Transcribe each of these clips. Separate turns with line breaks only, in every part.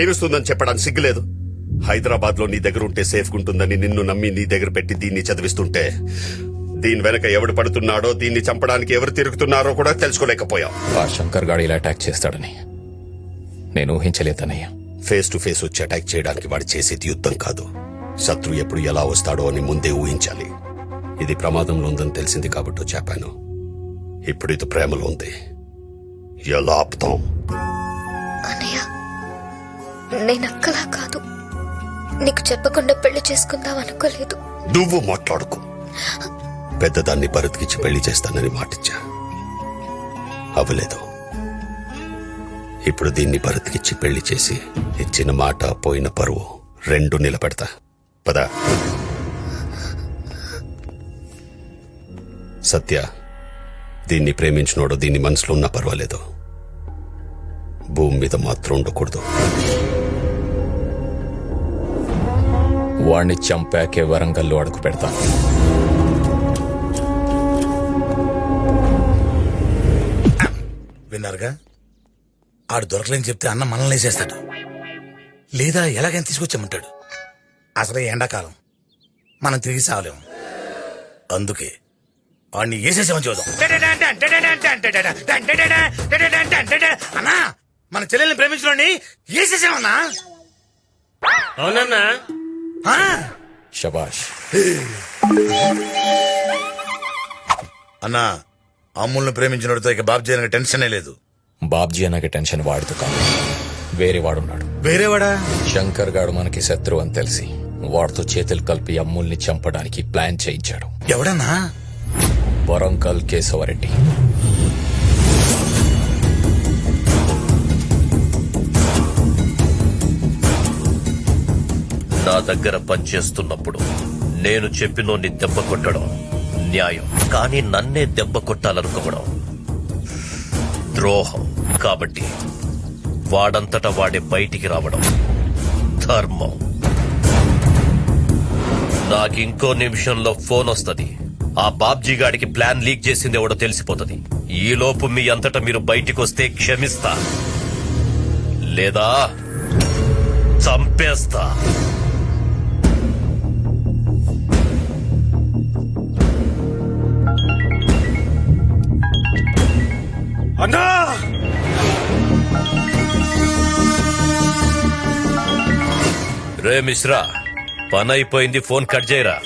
ప్రేమిస్తుందని చెప్పడానికి సిగ్గులేదు. హైదరాబాద్ లో నీ దగ్గర ఉంటే సేఫ్ ఉంటుందని నిన్ను నమ్మి నీ దగ్గర పెట్టి దీన్ని చదివిస్తుంటే దీని వెనక ఎవడు పడుతున్నాడో, దీన్ని చంపడానికి ఎవరు తిరుగుతున్నారో కూడా తెలుసుకోలేకపోయావు.
ఆ శంకర్ గాడు ఇలా అటాక్ చేస్తాడని నేను ఊహించలేదన్నయ్య.
ఫేస్ టు ఫేస్ వచ్చి అటాక్ చేయడానికి వాడు చేసేది యుద్ధం కాదు. శత్రు ఎప్పుడు ఎలా వస్తాడో అని ముందే ఊహించాలి. ఇది ప్రమాదంలో ఉందని తెలిసింది కాబట్టి చెప్పాను. ఇప్పుడు ఇది ప్రేమలో ఉంది. ఎలా ఆపుతాం?
అన్నయ్య, నేనక్కలా కాదు. నీకు చెప్పకుండా పెళ్లి చేసుకుందాం అనుకోలేదు.
నువ్వు మాట్లాడుకో. పెద్దదాన్ని భరత్కిచ్చి పెళ్లి చేస్తానని మాటిచ్చా, అవ్వలేదు. ఇప్పుడు దీన్ని భరత్కిచ్చి పెళ్లి చేసి ఇచ్చిన మాట పోయిన పరువు రెండు నిలబెడతా. పద. సత్య, దీన్ని ప్రేమించినోడు దీన్ని మనసులో ఉన్నా పర్వాలేదు, భూమి మీద మాత్రం ఉండకూడదు.
వాణ్ణి చంపాకే వరంగల్లో అడుగు పెడతాను.
విన్నారుగా, ఆడు దొరకలేని చెప్తే అన్న మనల్ని వేసేస్తాడు, లేదా ఎలాగైనా తీసుకొచ్చామంటాడు. అసలే ఎండాకాలం, మనం తిరిగి సావలేము. అందుకే వాడిని వేసేసామని చూద్దాం. అన్నా, మన చెల్లెల్ని ప్రేమించడండి వేసేసామన్నా.
అవునన్నా.
శబాష్.
అన్నా, అమ్ముల్ని ప్రేమించినోడితో ఇక బాబ్జీ అనగా టెన్షనే లేదు.
బాబ్జీ అన్నకి టెన్షన్ వాడితో కాదు, వేరే వాడున్నాడు.
వేరేవాడా?
శంకర్ గాడు మనకి శత్రువు అని తెలిసి వాడితో చేతులు కలిపి అమ్ముల్ని చంపడానికి ప్లాన్ చేయించాడు.
ఎవడన్నా?
వరంగల్ కేశవరెడ్డి.
నా దగ్గర పనిచేస్తున్నప్పుడు నేను చెప్పినోన్ని దెబ్బ కొట్టడం న్యాయం, కానీ నన్నే దెబ్బ కొట్టాలనుకోవడం ద్రోహం. కాబట్టి వాడంతటా వాడే బయటికి రావడం ధర్మం. నాకింకో నిమిషంలో ఫోన్ వస్తది. ఆ బాబ్జీ గాడికి ప్లాన్ లీక్ చేసింది ఎవడో తెలిసిపోతుంది. ఈలోపు మీ అంతటా మీరు బయటికి వస్తే క్షమిస్తా, లేదా చంపేస్తా.
అన్నా,
రే మిశ్రా, పని అయిపోయింది, ఫోన్ కట్ చేయరా.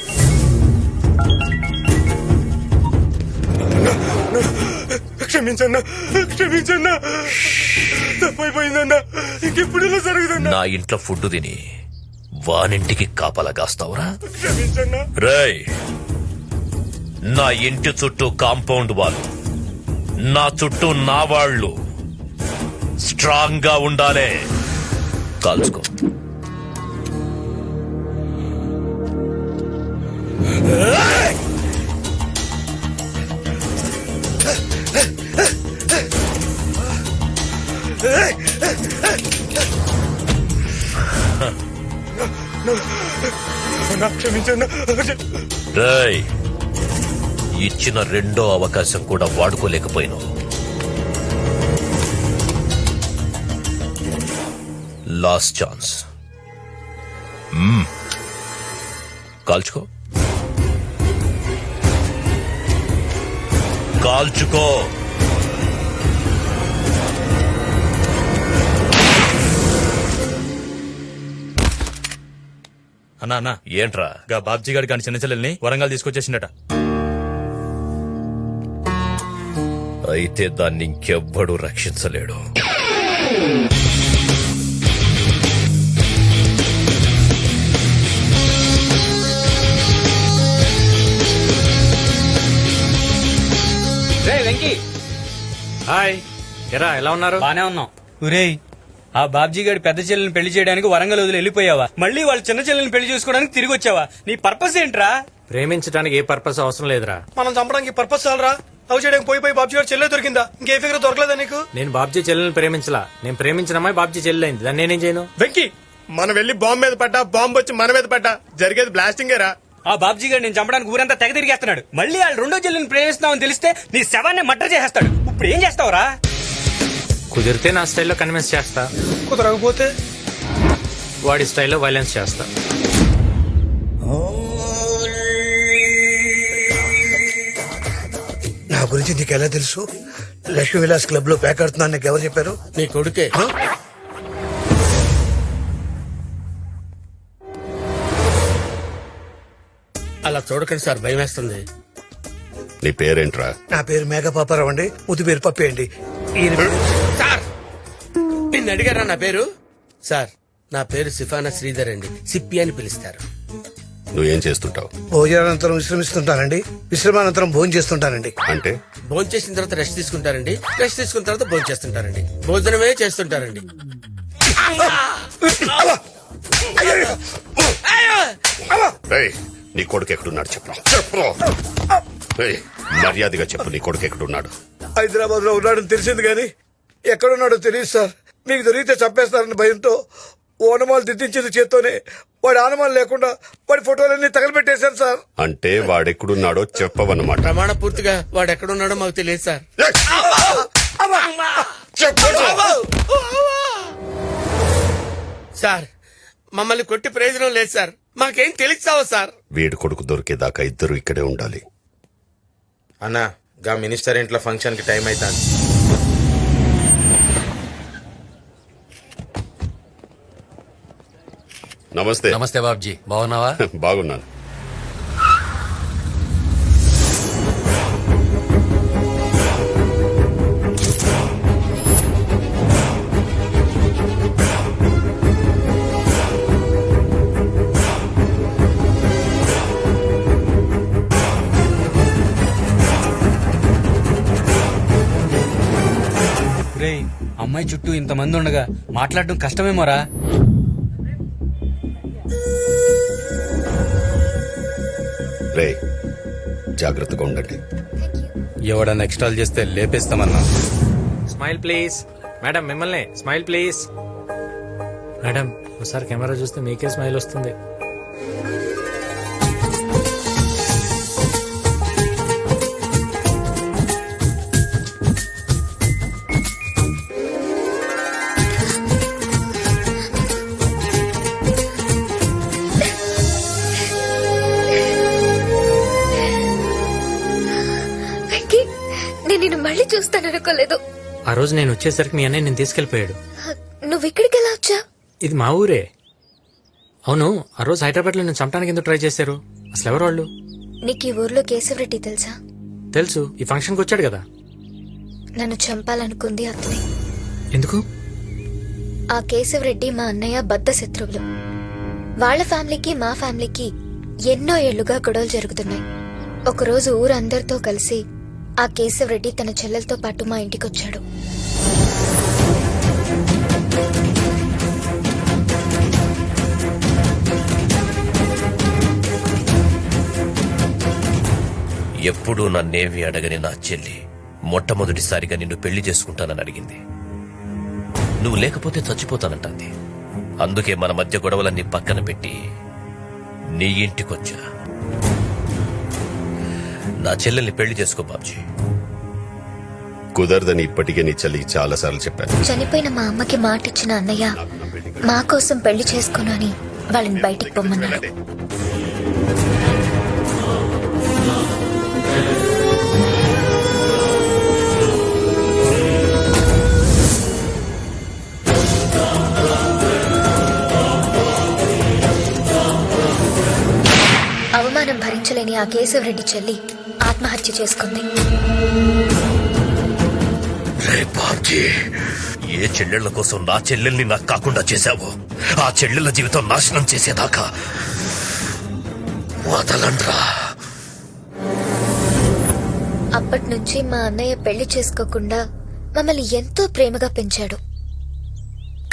క్షమించన్నా, క్షమించన్నా, తప్పైపోయిందన్నా. ఇంకెప్పుడు ఇలా జరుగుతుందా?
నా ఇంట్లో ఫుడ్ తిని వానింటికి కాపలా కాస్తావురా?
క్షమించన్నా.
రేయ్, నా ఇంటి చుట్టూ కాంపౌండ్ వాళ్ళు, నా చుట్టూ నా వాళ్ళు స్ట్రాంగ్ గా ఉండాలే. కాల్చుకో. రేయ్, ఇచ్చిన రెండో అవకాశం కూడా వాడుకోలేకపోయినావు. Last chance. కాల్చుకో, కాల్చుకో.
అన్నా అన్నా,
ఏంట్రా?
గా బాబ్జీ గారి కానీ చిన్న చెల్లెల్ని వరంగల్ తీసుకొచ్చేసిండట.
అయితే దాన్ని ఇంకెవ్వడూ రక్షించలేడు.
వెంకీ,
హాయ్, ఎరా ఎలా ఉన్నారు?
బానే ఉన్నాం. ఒరేయ్, ఆ బాబ్జీ గారి పెద్ద చెల్లెని పెళ్లి చేయడానికి వరంగల్ వదిలి వెళ్ళిపోయావా? మళ్ళీ వాళ్ళ చిన్న చెల్లెని పెళ్లి చేసుకోవడానికి తిరిగి వచ్చావా? నీ పర్పస్ ఏంట్రా?
ప్రేమించడానికి ఏ పర్పస్ అవసరం లేదురా.
మనం చంపడానికి పర్పస్ చాలరా? లవ్ చేయడానికి పోయి బాబ్జీ గారు చెల్లె దొరికిందా? ఇంకే ఫిగర్ దొరకలేదా నీకు?
నేను బాబ్జీ చెల్లెని ప్రేమించలా. నేను ప్రేమించిన అమ్మాయి బాబ్జీ చెల్లెలైంది. దాన్ని నేనేం చేయను?
వెంకీ, మనం వెళ్ళి బాంబు మీద పడ్డా, బాంబు వచ్చి మన మీద పడ్డా జరిగేది బ్లాస్టింగేరా.
ఆ బాబ్జీ గారు నేను చంపడానికి ఊరంతా తెగ తిరిగేస్తున్నాడు. మళ్ళీ వాళ్ళు రెండో చెల్లెని ప్రేమిస్తున్నామని తెలిస్తే నీ శవాన్ని మర్డర్ చేసేస్తాడు. ఇప్పుడు ఏం చేస్తావురా?
కుదిరితే నా స్టైల్లో కన్విన్స్ చేస్తా.
కుదరకపోతే
వాడి స్టైల్లో వైలెన్స్ చేస్తా.
నా గురించి నీకు ఎలా తెలుసు? లక్ష్మీ విలాస్ క్లబ్ లో ప్యాక్ ఆడుతున్నాను నీకు ఎవరు చెప్పారు?
నీ కొడుకే. అలా చూడకండి సార్, భయం వేస్తుంది.
నీ పేరేంట్రా?
నా పేరు మేఘపాపారావు అండి, ముద్దు పేరు పప్పి అండి. ఈయన పేరు-
సార్ నిన్ను అడిగారా నా పేరు? సార్ నా పేరు సిఫానా శ్రీధర్ అండి, సిప్పి అని పిలుస్తారు.
నువ్వేం చేస్తుంటావు?
భోజనానంతరం విశ్రమిస్తుంటానండి, విశ్రమానంతరం భోజనం చేస్తుంటానండి.
అంటే
భోజనం చేసిన తర్వాత రెస్ట్ తీసుకుంటారండి, రెస్ట్ తీసుకున్న తర్వాత భోజనం చేస్తుంటారండి, భోజనమే చేస్తుంటారండి.
ఏయ్, నీ కొడుకు ఎక్కడున్నాడు చెప్పరా? చెప్పరా? ఏయ్, మర్యాదగా చెప్పు, నీ కొడుకు ఎక్కడున్నాడు?
హైదరాబాద్ లో ఉన్నాడని తెలిసింది కానీ ఎక్కడున్నాడో తెలియదు సార్. మీకు దొరికితే చంపేస్తారని భయంతో ఓనమాలు దిద్దించింది చేత్తోనే. వాడి ఆనమాలు లేకుండా వాడి ఫోటోలన్నీ తగలబెట్టేశారు సార్.
అంటే వాడెక్కడున్నాడో చెప్పవన్నమాట.
ప్రమాణ పూర్తిగా వాడు ఎక్కడున్నాడో మాకు తెలియదు సార్. సార్ మమ్మల్ని కొట్టి ప్రయోజనం లేదు సార్, మాకేం తెలుస్తావా సార్?
వీడి కొడుకు దొరికేదాకా ఇద్దరు ఇక్కడే ఉండాలి.
అన్నా గా మినిస్టర్ ఇంట్లో ఫంక్షన్ కి టైం అవుతాను.
నమస్తే.
నమస్తే బాబ్జీ, బాగున్నావా?
బాగున్నాను.
రేయ్, అమ్మాయి చుట్టూ ఇంతమంది ఉండగా మాట్లాడడం కష్టమేమోరా.
రే, జాగ్రత్తగా ఉండండి.
ఎవడన్నా ఎక్స్ట్రాల్ చేస్తే లేపేస్తామన్నా.
Smile please. మేడం మిమ్మల్ని స్మైల్ ప్లీజ్. మేడం ఒకసారి కెమెరా చూస్తే మీకే స్మైల్ వస్తుంది.
వెంకీ, నేను నిన్ను మళ్ళీ చూస్తాననుకోలేదు.
ఆ రోజు నేను వచ్చేసరికి మీ అన్నయ్య నేను తీసుకెళ్లిపోయాడు.
నువ్వు ఇక్కడికి ఎలా వచ్చా?
ఇది మా ఊరే. అవును, ఆ రోజు హైదరాబాద్ లో నేను చంపడానికి ఎందుకు ట్రై చేశారు? అసలు ఎవరు వాళ్ళు?
నీకు ఈ ఊర్లో కేశవరెడ్డి తెలుసా?
తెలుసు, ఈ ఫంక్షన్కి వచ్చాడు కదా.
నన్ను చంపాలనుకుంది అతనే.
ఎందుకు?
ఆ కేశవరెడ్డి మా అన్నయ్య బద్ద శత్రువులు. వాళ్ళ ఫ్యామిలీకి మా ఫ్యామిలీకి ఎన్నో ఏళ్లుగా గొడవలు జరుగుతున్నాయి. ఒకరోజు ఊరందరితో కలిసి ఆ కేశవరెడ్డి తన చెల్లెలతో పాటు మా ఇంటికొచ్చాడు.
ఎప్పుడూ నన్నేవి అడగని నా చెల్లి మొట్టమొదటిసారిగా నిన్ను పెళ్లి చేసుకుంటానని అడిగింది. నువ్వు లేకపోతే చచ్చిపోతానంటుంది. అందుకే మన మధ్య గొడవలన్నీ పక్కన పెట్టి నీ ఇంటికొచ్చా. నా చెల్లెల్ని పెళ్లి చేసుకో బాబ్జీ.
కుదరదని ఇప్పటికే నీ చెల్లికి చాలా సార్లు చెప్పాను.
చనిపోయిన మా అమ్మకి మాటిచ్చిన అన్నయ్య మా కోసం పెళ్లి చేసుకోనని వాళ్ళని బయటికి పొమ్మన్నాడు. అవమానం భరించలేని ఆ కేశవరెడ్డి చెల్లి ఆత్మహత్య చేసుకుంది.
రే బాబ్జీ, ఏ చెల్లెళ్ల కోసం నా చెల్లెల్ని నాకు కాకుండా చేశావో ఆ చెల్లెళ్ల జీవితం నాశనం చేసేదాకా వదలండ్రా.
అప్పటి నుంచి మా అన్నయ్య పెళ్లి చేసుకోకుండా మమ్మల్ని ఎంతో ప్రేమగా పెంచాడు.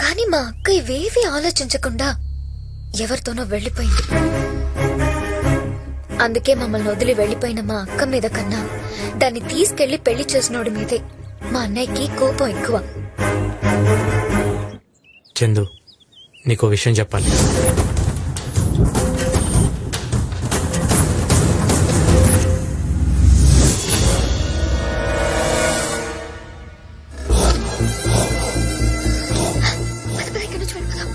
కానీ మా అక్క ఇవేవీ ఆలోచించకుండా ఎవరితోనో వెళ్లిపోయింది. అందుకే మమ్మల్ని వదిలి వెళ్లిపోయిన మా అక్క మీద కన్నా దాన్ని తీసుకెళ్లి పెళ్లి చేసినోడి మీదే మా అన్నయ్యకి కోపం ఎక్కువ.
చందు, నీకో విషయం చెప్పాలి.
ఇక్కడ నుంచి వెళ్ళిపోదాం.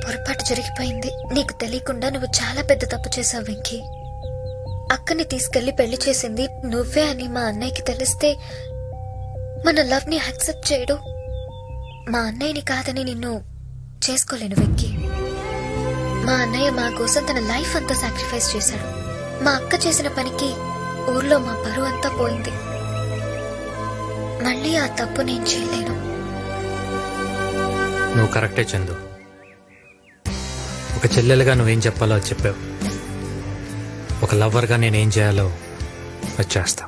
పొరపాటు జరిగిపోయింది. నీకు తెలియకుండా నువ్వు చాలా పెద్ద తప్పు చేసావు వెంకీ. అక్కని తీసుకెళ్లి పెళ్లి చేసింది నువ్వే అని మా అన్నయ్యకి తెలిస్తే మన లవ్ ని యాక్సెప్ట్ చేయడు. మా అన్నయ్యని కాదని నిన్ను చేసుకోలేను వెంకీ. మా అన్నయ్య మా కోసం తన లైఫ్ అంతా సాక్రిఫైస్ చేశాడు. మా అక్క చేసిన పనికి ఊర్లో మా పరువు అంతా పోయింది. మళ్ళీ ఆ తప్పు నేను చేయలేను.
నువ్వు కరెక్టే చందు. ఒక చెల్లెలుగా నువ్వేం చెప్పాలో అది చెప్పావు. ఒక లవ్వర్గా నేనేం చేయాలో అది చేస్తా.